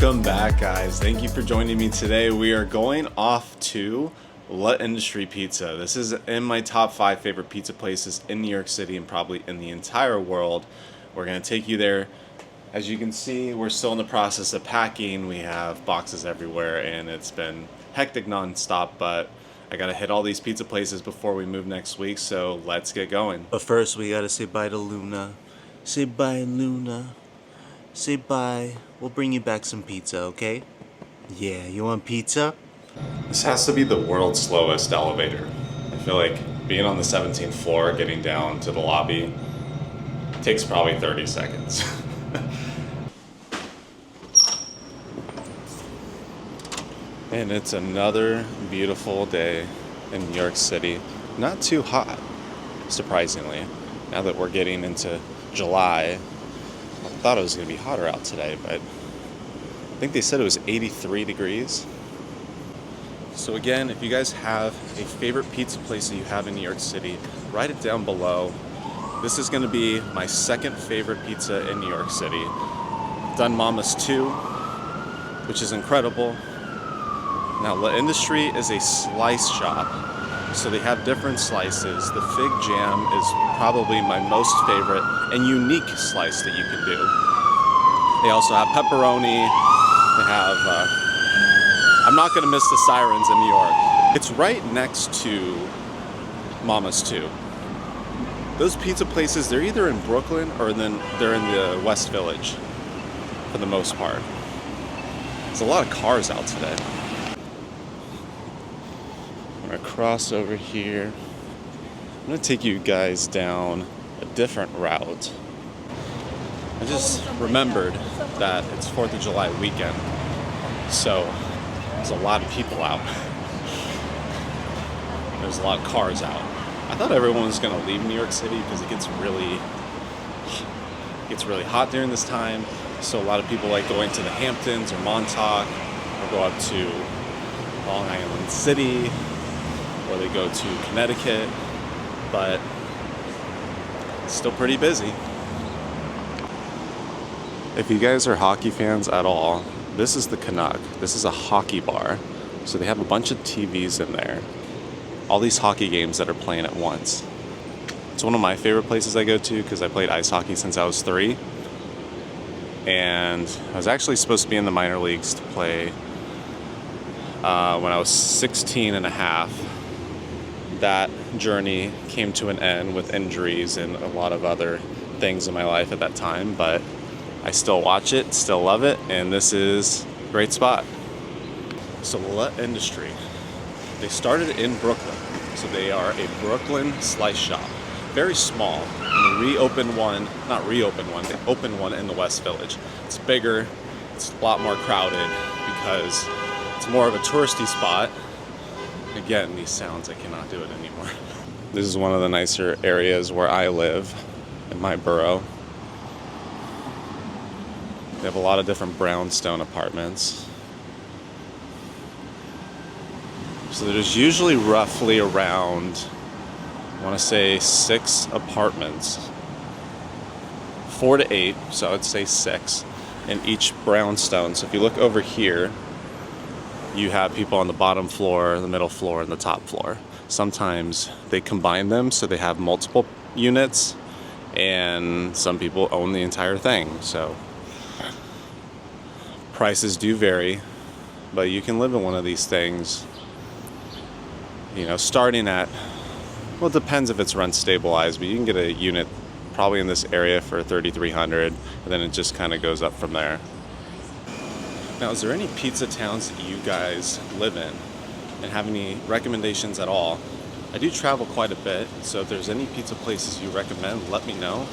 Welcome back, guys. Thank you for joining me today. We are going off to L'Industrie Pizza. This is in my top 5 favorite pizza places in New York City and probably in the entire world. We're going to take you there. As you can see, we're still in the process of packing. We have boxes everywhere and it's been hectic nonstop, but I got to hit all these pizza places before we move next week, so let's get going. But first, we got to say bye to Luna. Say bye, Luna. Say bye. We'll bring you back some pizza, okay? Yeah, you want pizza? This has to be the world's slowest elevator. I feel like being on the 17th floor, getting down to the lobby, takes probably 30 seconds. And it's another beautiful day in New York City. Not too hot, surprisingly. Now that we're getting into July, I thought it was going to be hotter out today, but I think they said it was 83 degrees. So again, if you guys have a favorite pizza place that you have in New York City, write it down below. This is going to be my second favorite pizza in New York City. I've done Mama's 2, which is incredible. Now, L'Industrie is a slice shop, so they have different slices. The fig jam is probably my most favorite and unique slice that you can do. They also have pepperoni. They have, I'm not going to miss the sirens in New York. It's right next to Mama's 2. Those pizza places, they're either in Brooklyn or then they're in the West Village for the most part. There's a lot of cars out today. I'm gonna cross over here. I'm gonna take you guys down a different route. I just remembered that it's 4th of July weekend, so there's a lot of people out. There's a lot of cars out. I thought everyone was gonna leave New York City because it gets really hot during this time. So a lot of people like going to the Hamptons or Montauk, or go up to Long Island City, or they go to Connecticut, but it's still pretty busy. If you guys are hockey fans at all, this is the Canuck. This is a hockey bar. So they have a bunch of TVs in there. All these hockey games that are playing at once. It's one of my favorite places I go to because I played ice hockey since I was 3. And I was actually supposed to be in the minor leagues to play when I was 16 and a half. That journey came to an end with injuries and a lot of other things in my life at that time, but I still watch it, still love it, and this is a great spot. So L'Industrie, they started in Brooklyn, so they are a Brooklyn slice shop. Very small. And they opened one in the West Village. It's bigger, it's a lot more crowded because it's more of a touristy spot. Again, these sounds, I cannot do it anymore. This is one of the nicer areas where I live, in my borough. They have a lot of different brownstone apartments. So there's usually roughly around, I want to say 6 apartments. 4 to 8, so I'd say 6 in each brownstone. So if you look over here, you have people on the bottom floor, the middle floor, and the top floor. Sometimes they combine them so they have multiple units, and some people own the entire thing. So prices do vary, but you can live in one of these things, you know, starting at, well, it depends if it's rent stabilized, but you can get a unit probably in this area for $3,300, and then it just kind of goes up from there. Now, is there any pizza towns that you guys live in and have any recommendations at all? I do travel quite a bit, so if there's any pizza places you recommend, let me know.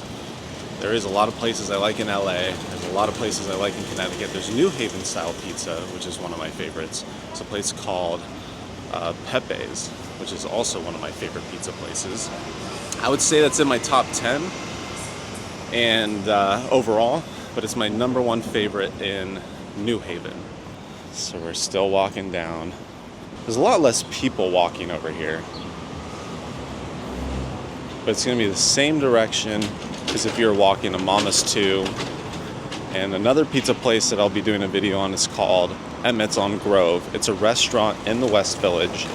There is a lot of places I like in LA. There's a lot of places I like in Connecticut. There's New Haven style pizza, which is one of my favorites. It's a place called Pepe's, which is also one of my favorite pizza places. I would say that's in my top 10 and overall, but it's my number 1 favorite in New Haven. So we're still walking down. There's a lot less people walking over here, but it's going to be the same direction as if you're walking to Mama's 2 And another pizza place that I'll be doing a video on is called Emmett's on Grove. It's a restaurant in the West Village.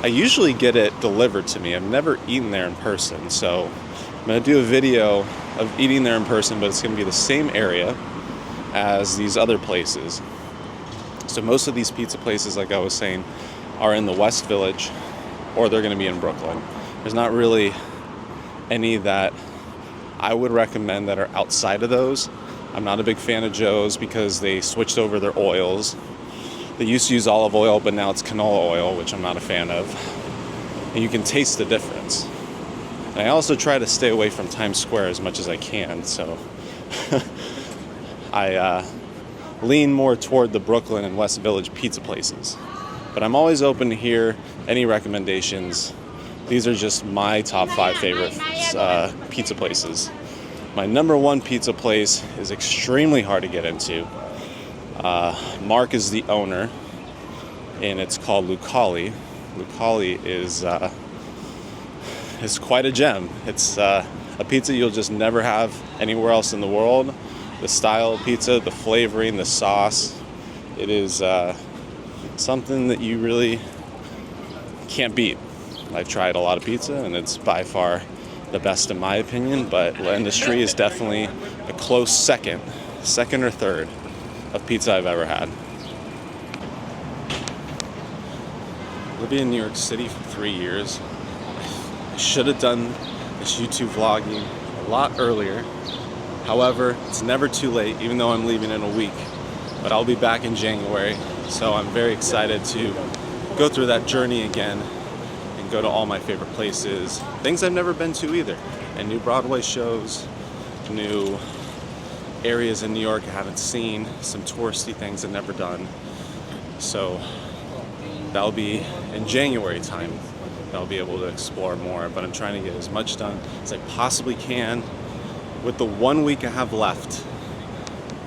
I usually get it delivered to me. I've never eaten there in person, so I'm going to do a video of eating there in person, but it's going to be the same area as these other places. So most of these pizza places, like I was saying, are in the West Village, or they're going to be in Brooklyn. There's not really any that I would recommend that are outside of those. I'm not a big fan of Joe's because they switched over their oils. They used to use olive oil, but now it's canola oil, which I'm not a fan of. And you can taste the difference. And I also try to stay away from Times Square as much as I can, so I lean more toward the Brooklyn and West Village pizza places. But I'm always open to hear any recommendations. These are just my top 5 favorite pizza places. My number 1 pizza place is extremely hard to get into. Mark is the owner, and it's called Lucali. Lucali is quite a gem. It's a pizza you'll just never have anywhere else in the world. The style of pizza, the flavoring, the sauce, it is something that you really can't beat. I've tried a lot of pizza, and it's by far the best in my opinion, but L'Industrie is definitely a close second or third of pizza I've ever had. Living in New York City for 3 years, I should have done this YouTube vlogging a lot earlier. However, it's never too late, even though I'm leaving in a week. But I'll be back in January, so I'm very excited to go through that journey again and go to all my favorite places, things I've never been to either, and new Broadway shows, new areas in New York I haven't seen, some touristy things I've never done. So that'll be in January time. I'll be able to explore more, but I'm trying to get as much done as I possibly can with the 1 week I have left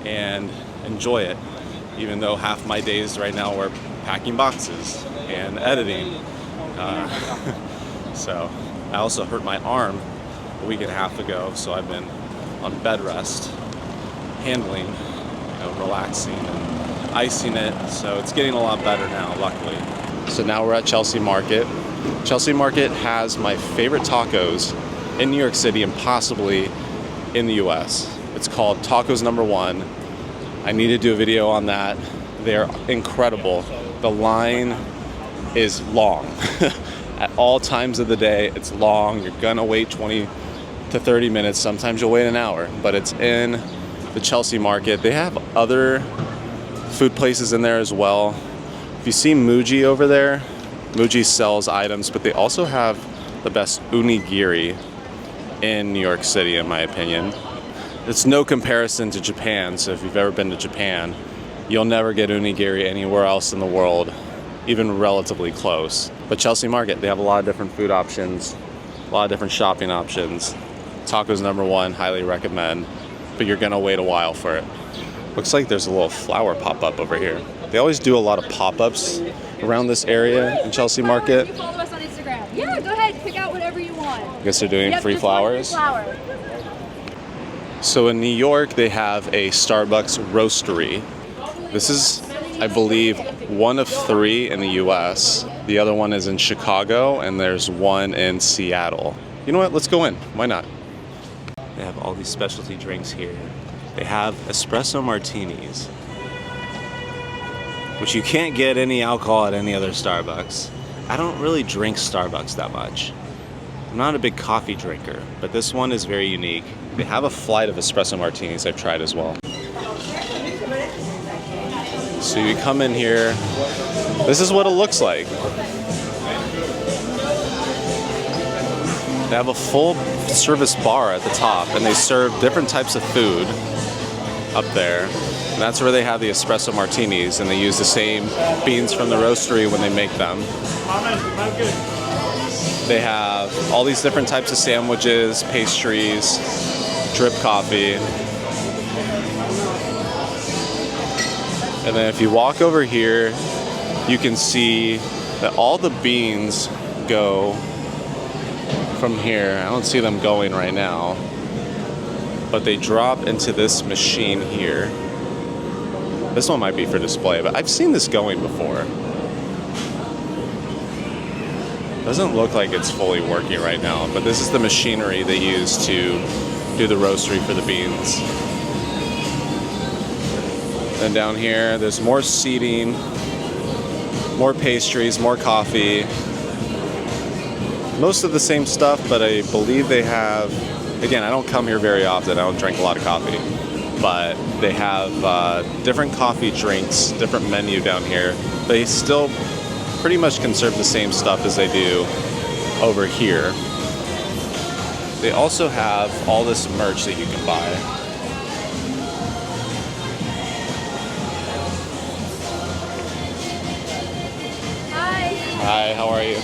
and enjoy it, even though half my days right now are packing boxes and editing. So I also hurt my arm a week and a half ago, so I've been on bed rest, handling, relaxing and icing it, so it's getting a lot better now, luckily. So now we're at Chelsea Market. Chelsea Market has my favorite tacos in New York City and possibly in the US. It's called Tacos No. 1. I need to do a video on that. They're incredible. The line is long. At all times of the day, it's long. You're gonna wait 20 to 30 minutes. Sometimes you'll wait an hour, but it's in the Chelsea Market. They have other food places in there as well. If you see Muji over there, Muji sells items, but they also have the best unigiri in New York City, in my opinion. It's no comparison to Japan, so if you've ever been to Japan, you'll never get unigiri anywhere else in the world, even relatively close. But Chelsea Market, they have a lot of different food options, a lot of different shopping options. Tacos No. 1, highly recommend, but you're gonna wait a while for it. Looks like there's a little flower pop-up over here. They always do a lot of pop-ups around this area in Chelsea Market. You follow us on Instagram. Yeah, go ahead, pick out whatever you want. I guess they're doing free flowers. So in New York, they have a Starbucks Roastery. This is, I believe, one of 3 in the US. The other one is in Chicago, and there's one in Seattle. You know what? Let's go in. Why not? They have all these specialty drinks here. They have espresso martinis, which you can't get any alcohol at any other Starbucks. I don't really drink Starbucks that much. I'm not a big coffee drinker, but this one is very unique. They have a flight of espresso martinis I've tried as well. So you come in here, this is what it looks like. They have a full service bar at the top, and they serve different types of food up there. And that's where they have the espresso martinis, and they use the same beans from the roastery when they make them. They have all these different types of sandwiches, pastries, drip coffee. And then if you walk over here, you can see that all the beans go from here. I don't see them going right now. but they drop into this machine here. This one might be for display, but I've seen this going before. Doesn't look like it's fully working right now, but this is the machinery they use to do the roastery for the beans. And down here, there's more seating, more pastries, more coffee. Most of the same stuff, but I believe they have, again, I don't come here very often, I don't drink a lot of coffee, but they have different coffee drinks, different menu down here. They still pretty much conserve the same stuff as they do over here. They also have all this merch that you can buy. Hi. Hi, how are you?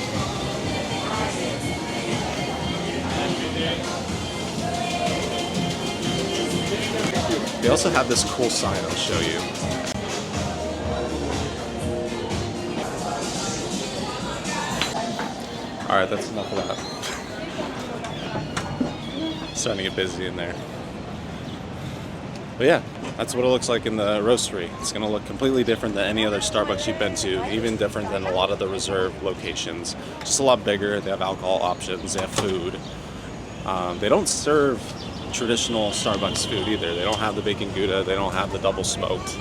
They also have this cool sign I'll show you. Alright, that's enough of that. Starting to get busy in there. But yeah, that's what it looks like in the roastery. It's going to look completely different than any other Starbucks you've been to, even different than a lot of the reserve locations. Just a lot bigger. They have alcohol options. They have food. They don't serve traditional Starbucks food either. They don't have the bacon Gouda. They don't have the double smoked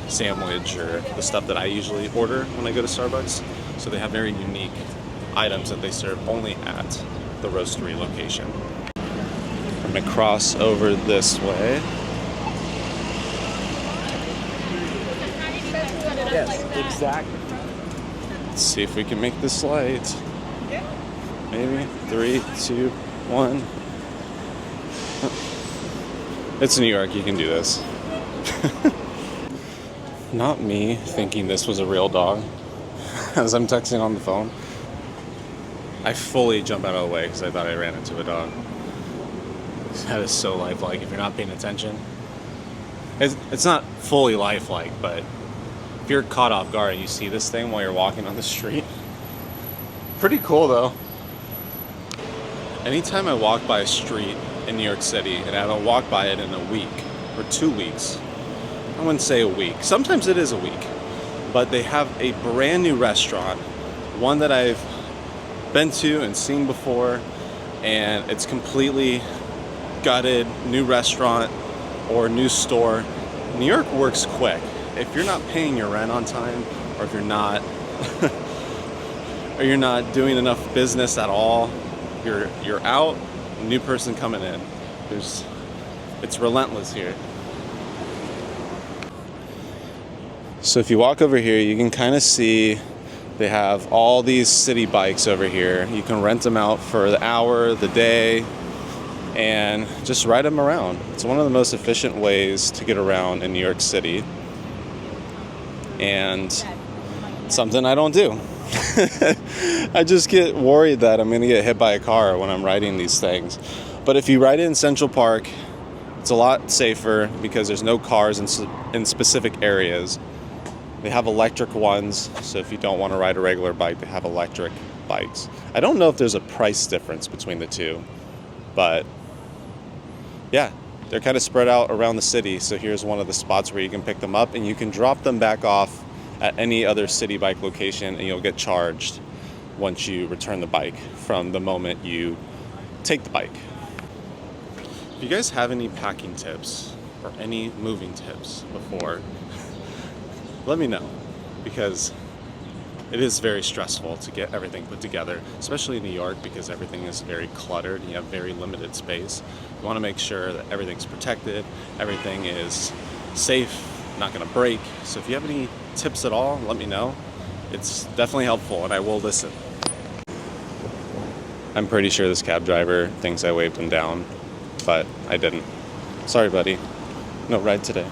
sandwich or the stuff that I usually order when I go to Starbucks. So they have very unique items that they serve only at the roastery location. I'm gonna cross over this way. Yes, exactly. Let's see if we can make this light. Maybe 3, 2, 1. It's New York, you can do this. Not me thinking this was a real dog as I'm texting on the phone. I fully jump out of the way because I thought I ran into a dog. That is so lifelike if you're not paying attention. It's not fully lifelike, but if you're caught off guard and you see this thing while you're walking on the street, pretty cool though. Anytime I walk by a street in New York City and I don't walk by it in a week or 2 weeks, I wouldn't say a week, sometimes it is a week, but they have a brand new restaurant, one that I've been to and seen before, and it's completely gutted, new restaurant or new store. New York works quick. If you're not paying your rent on time, or if you're not or you're not doing enough business at all, you're out, new person coming in. It's relentless here. So if you walk over here, you can kind of see they have all these city bikes over here. You can rent them out for the hour, the day, and just ride them around. It's one of the most efficient ways to get around in New York City, and something I don't do. I just get worried that I'm gonna get hit by a car when I'm riding these things. But if you ride it in Central Park, it's a lot safer because there's no cars in specific areas. They have electric ones, so if you don't want to ride a regular bike, they have electric bikes. I don't know if there's a price difference between the two, but yeah, they're kind of spread out around the city. So here's one of the spots where you can pick them up and you can drop them back off at any other city bike location, and you'll get charged once you return the bike from the moment you take the bike. If you guys have any packing tips or any moving tips before, let me know, because it is very stressful to get everything put together, especially in New York, because everything is very cluttered and you have very limited space. You want to make sure that everything's protected, everything is safe, not going to break. So if you have any tips at all, let me know. It's definitely helpful and I will listen. I'm pretty sure this cab driver thinks I waved him down, but I didn't. Sorry, buddy. No ride today.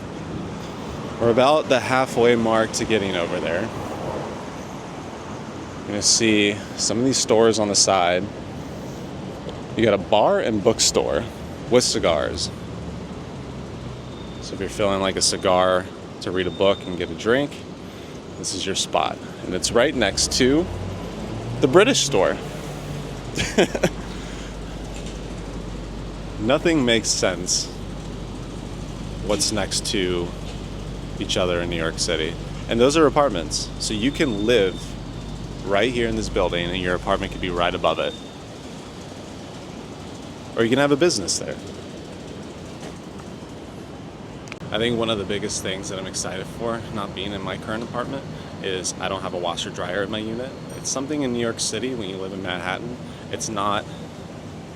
We're about the halfway mark to getting over there. You're gonna see some of these stores on the side. You got a bar and bookstore with cigars. So if you're feeling like a cigar to read a book and get a drink, this is your spot. And it's right next to the British store. Nothing makes sense what's next to each other in New York City. And those are apartments. So you can live right here in this building and your apartment could be right above it. Or you can have a business there. I think one of the biggest things that I'm excited for, not being in my current apartment, is I don't have a washer dryer in my unit. It's something in New York City when you live in Manhattan. It's not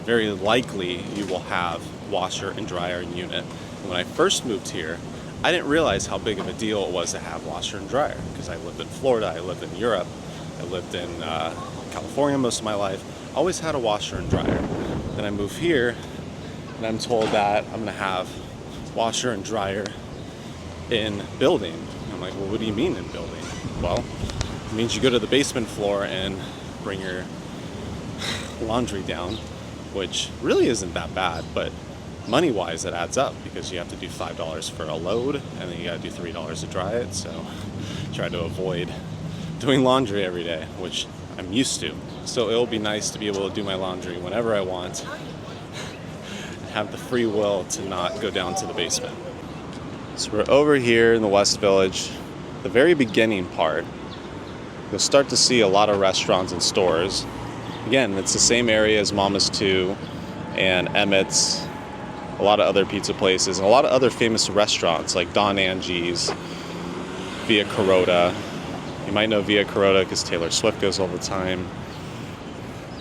very likely you will have washer and dryer in unit. And when I first moved here, I didn't realize how big of a deal it was to have washer and dryer because I lived in Florida, I lived in Europe, I lived in California most of my life. I always had a washer and dryer. Then I moved here and I'm told that I'm gonna have washer and dryer in building. I'm like, well, what do you mean in building? Well, it means you go to the basement floor and bring your laundry down, which really isn't that bad, but money-wise it adds up because you have to do $5 for a load and then you gotta do $3 to dry it. So try to avoid doing laundry every day, which I'm used to. So it'll be nice to be able to do my laundry whenever I want, have the free will to not go down to the basement. So we're over here in the West Village, the very beginning part. You'll start to see a lot of restaurants and stores. Again, it's the same area as Mama's 2 and Emmett's, a lot of other pizza places, and a lot of other famous restaurants like Don Angie's, Via Carota. You might know Via Carota because Taylor Swift goes all the time.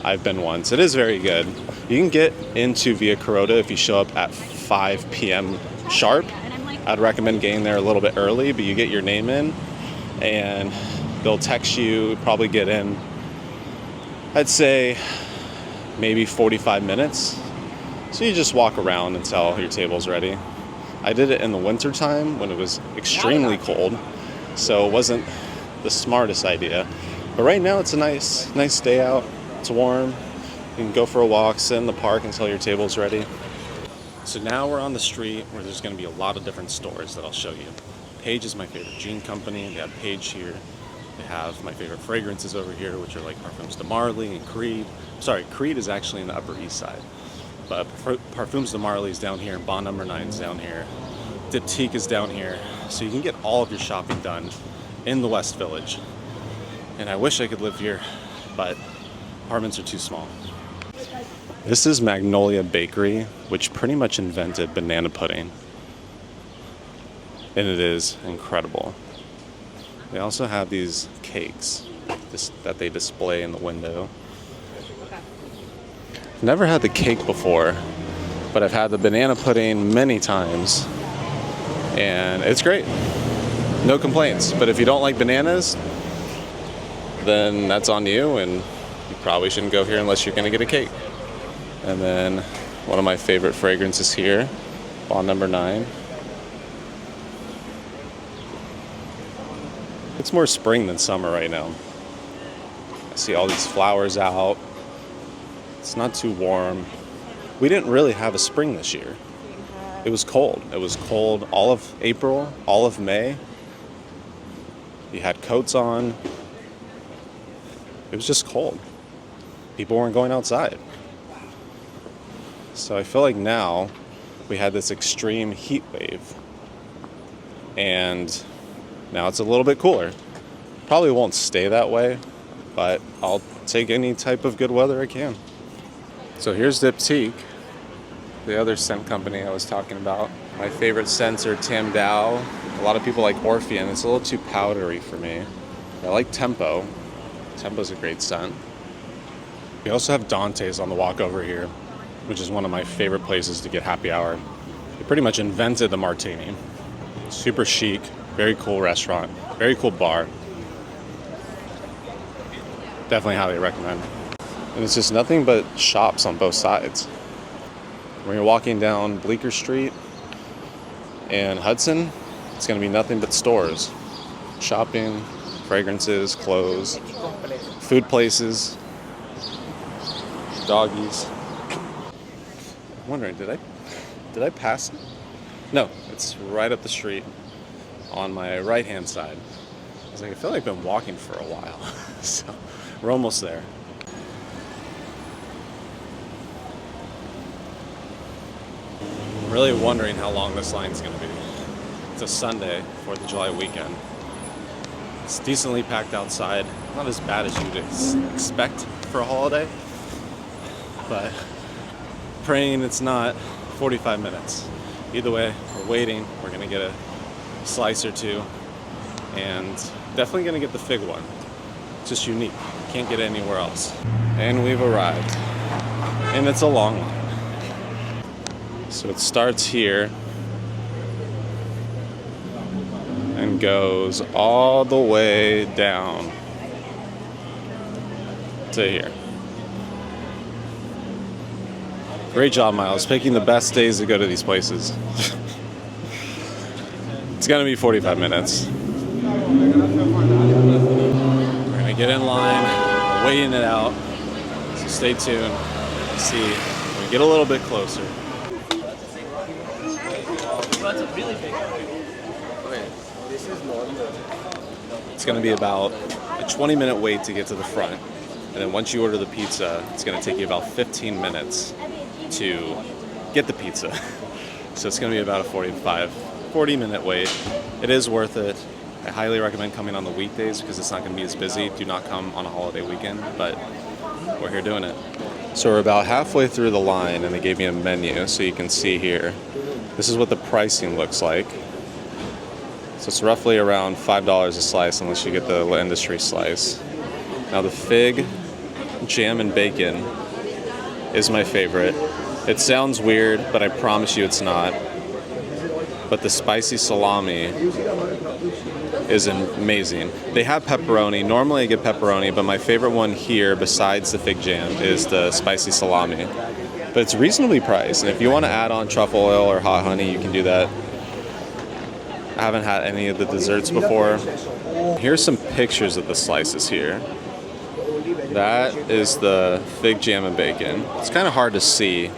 I've been once. It is very good. You can get into Via Carota if you show up at 5 p.m. sharp. I'd recommend getting there a little bit early, but you get your name in and they'll text you, probably get in, I'd say maybe 45 minutes. So you just walk around until your table's ready. I did it in the winter time when it was extremely cold, so it wasn't the smartest idea. But right now it's a nice day out. It's warm. You can go for a walk, sit in the park until your table's ready. So now we're on the street where there's going to be a lot of different stores that I'll show you. Paige is my favorite jean company. They have Paige here. They have my favorite fragrances over here, which are like Parfums de Marly and Creed. Sorry, Creed is actually in the Upper East Side. But Parfums de Marly is down here, and Bond Number 9 is down here. Diptyque is down here. So you can get all of your shopping done in the West Village. And I wish I could live here, but apartments are too small. This is Magnolia Bakery, which pretty much invented banana pudding. And it is incredible. They also have these cakes that they display in the window. I've never had the cake before, but I've had the banana pudding many times. And it's great. No complaints. But if you don't like bananas, then that's on you, and you probably shouldn't go here unless you're going to get a cake. And then one of my favorite fragrances here, Bond Number 9. It's more spring than summer right now. I see all these flowers out. It's not too warm. We didn't really have a spring this year. It was cold. It was cold all of April, all of May. You had coats on. It was just cold. People weren't going outside. So I feel like now we had this extreme heat wave. And now it's a little bit cooler. Probably won't stay that way, but I'll take any type of good weather I can. So here's Diptyque, the other scent company I was talking about. My favorite scents are Tam Dao. A lot of people like Orphean. It's a little too powdery for me. I like Tempo. Tempo's a great scent. We also have Dante's on the walk over here, which is one of my favorite places to get happy hour. They pretty much invented the martini. Super chic, very cool restaurant, very cool bar. Definitely highly recommend. And it's just nothing but shops on both sides. When you're walking down Bleecker Street and Hudson, it's going to be nothing but stores. Shopping, fragrances, clothes, food places, doggies. I'm wondering, did I pass it? No, it's right up the street on my right-hand side. I was like, I feel like I've been walking for a while. So we're almost there. I'm really wondering how long this line's gonna be. It's a Sunday, 4th of July weekend. It's decently packed outside. Not as bad as you'd expect for a holiday, but praying it's not 45 minutes. Either way, we're waiting. We're gonna get a slice or two, and definitely gonna get the fig one. It's just unique. Can't get it anywhere else. And we've arrived. And it's a long line. So it starts here and goes all the way down to here. Great job, Miles, picking the best days to go to these places. It's gonna be 45 minutes. We're gonna get in line, we're waiting it out, so stay tuned, see when we get a little bit closer. It's gonna be about a 20-minute wait to get to the front, and then once you order the pizza, it's gonna take you about 15 minutes to get the pizza. So it's gonna be about a 40-minute wait. It is worth it. I highly recommend coming on the weekdays because it's not gonna be as busy. Do not come on a holiday weekend, but we're here doing it. So we're about halfway through the line and they gave me a menu so you can see here. This is what the pricing looks like. So it's roughly around $5 a slice unless you get the L'Industrie slice. Now the fig, jam, and bacon is my favorite. It sounds weird, but I promise you it's not. But the spicy salami is amazing. They have pepperoni. Normally I get pepperoni, but my favorite one here, besides the fig jam, is the spicy salami. But it's reasonably priced, and if you want to add on truffle oil or hot honey, you can do that. I haven't had any of the desserts before. Here's some pictures of the slices here. That is the fig jam and bacon. It's kind of hard to see,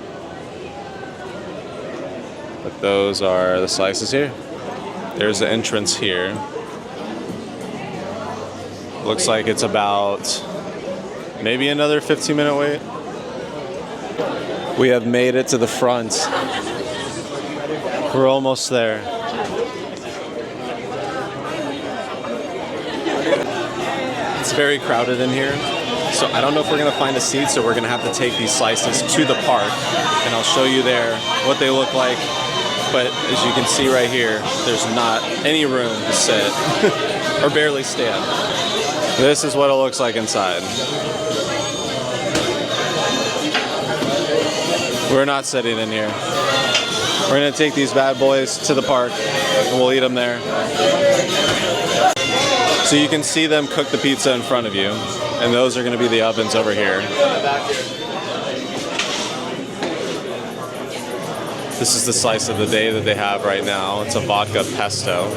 but those are the slices here. There's the entrance here. Looks like it's about maybe another 15-minute wait. We have made it to the front. We're almost there. It's very crowded in here, so I don't know if we're gonna find a seat, so we're gonna have to take these slices to the park, and I'll show you there what they look like. But as you can see right here, there's not any room to sit or barely stand. This is what it looks like inside. We're not sitting in here. We're gonna take these bad boys to the park and we'll eat them there. So you can see them cook the pizza in front of you, and those are gonna be the ovens over here. This is the slice of the day that they have right now. It's a vodka pesto.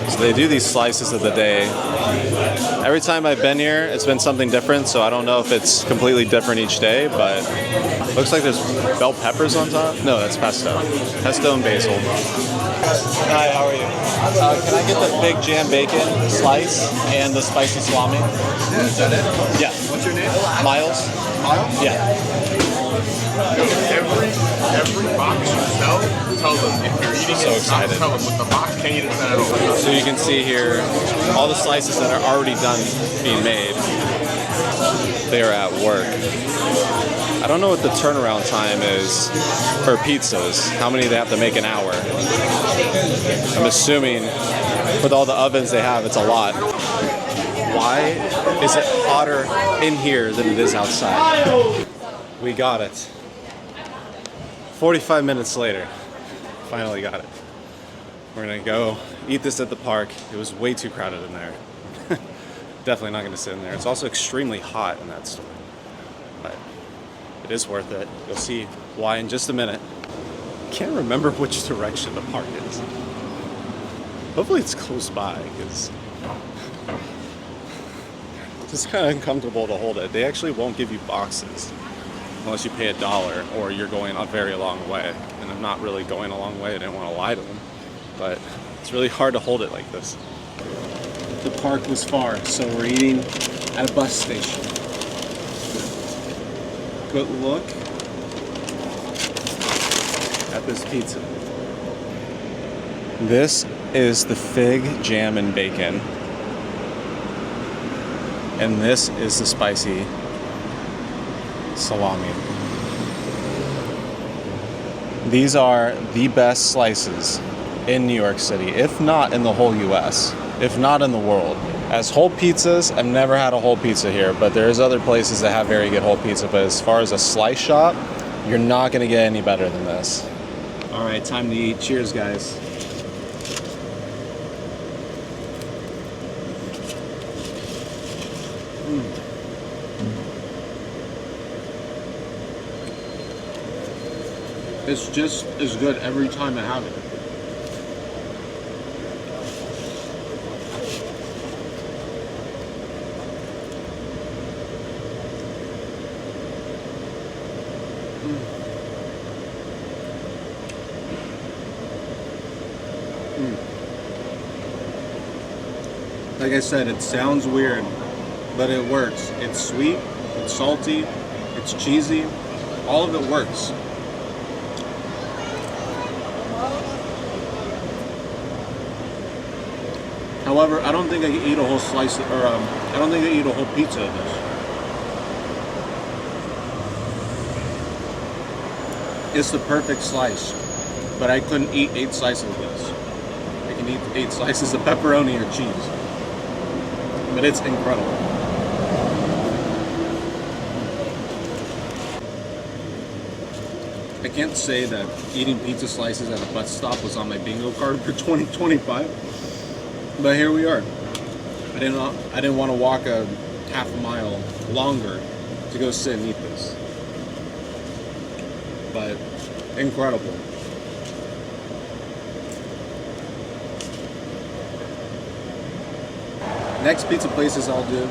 So they do these slices of the day. Every time I've been here, it's been something different, so I don't know if it's completely different each day, but looks like there's bell peppers on top. No, that's pesto. Pesto and basil. Hi, how are you? Can I get the fig jam bacon slice and the spicy salami? Is that it? Yeah. What's your name? Miles? Miles? Yeah. Every box you sell, tell them if you're eating So it, excited. tell them with the box, can you eat it at all? So you can see here all the slices that are already done being made. They are at work. I don't know what the turnaround time is for pizzas, how many they have to make an hour. I'm assuming with all the ovens they have, it's a lot. Why is it hotter in here than it is outside? We got it. 45 minutes later, finally got it. We're gonna go eat this at the park. It was way too crowded in there. Definitely not gonna sit in there. It's also extremely hot in that store, but it is worth it. You'll see why in just a minute. Can't remember which direction the park is. Hopefully it's close by, because it's kind of uncomfortable to hold it. They actually won't give you boxes unless you pay $1 or you're going a very long way. And I'm not really going a long way. I didn't want to lie to them, but it's really hard to hold it like this. The park was far, so we're eating at a bus station. But look at at this pizza. This is the fig, jam, and bacon. And this is the spicy salami. These are the best slices in New York City, if not in the whole US, if not in the world. As whole pizzas, I've never had a whole pizza here, but there's other places that have very good whole pizza. But as far as a slice shop, you're not gonna get any better than this. All right, time to eat. Cheers, guys. It's just as good every time I have it. Like I said, it sounds weird, but it works. It's sweet, it's salty, it's cheesy. All of it works. However, I don't think I can eat a whole slice, or I don't think I can eat a whole pizza of this. It's the perfect slice, but I couldn't eat 8 slices of this. I can eat 8 slices of pepperoni or cheese, but it's incredible. I can't say that eating pizza slices at a bus stop was on my bingo card for 2025. But here we are. I didn't want to walk a half a mile longer to go sit and eat this. But incredible. Next pizza places I'll do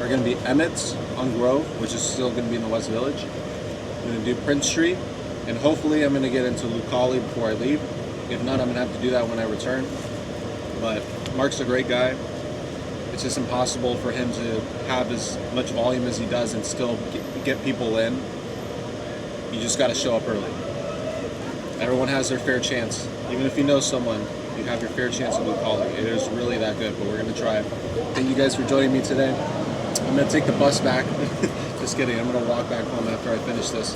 are going to be Emmett's on Grove, which is still going to be in the West Village. I'm going to do Prince Street, and hopefully I'm going to get into Lucali before I leave. If not, I'm going to have to do that when I return. But Mark's a great guy. It's just impossible for him to have as much volume as he does and still get people in. You just got to show up early. Everyone has their fair chance. Even if you know someone, you have your fair chance at Lucali. It is really that good, but we're going to try it. Thank you guys for joining me today. I'm going to take the bus back. Just kidding. I'm going to walk back home after I finish this.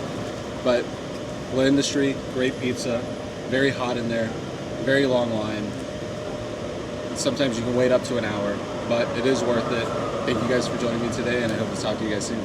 But L'Industrie, great pizza. Very hot in there. Very long line. Sometimes you can wait up to an hour, but it is worth it. Thank you guys for joining me today, and I hope to talk to you guys soon.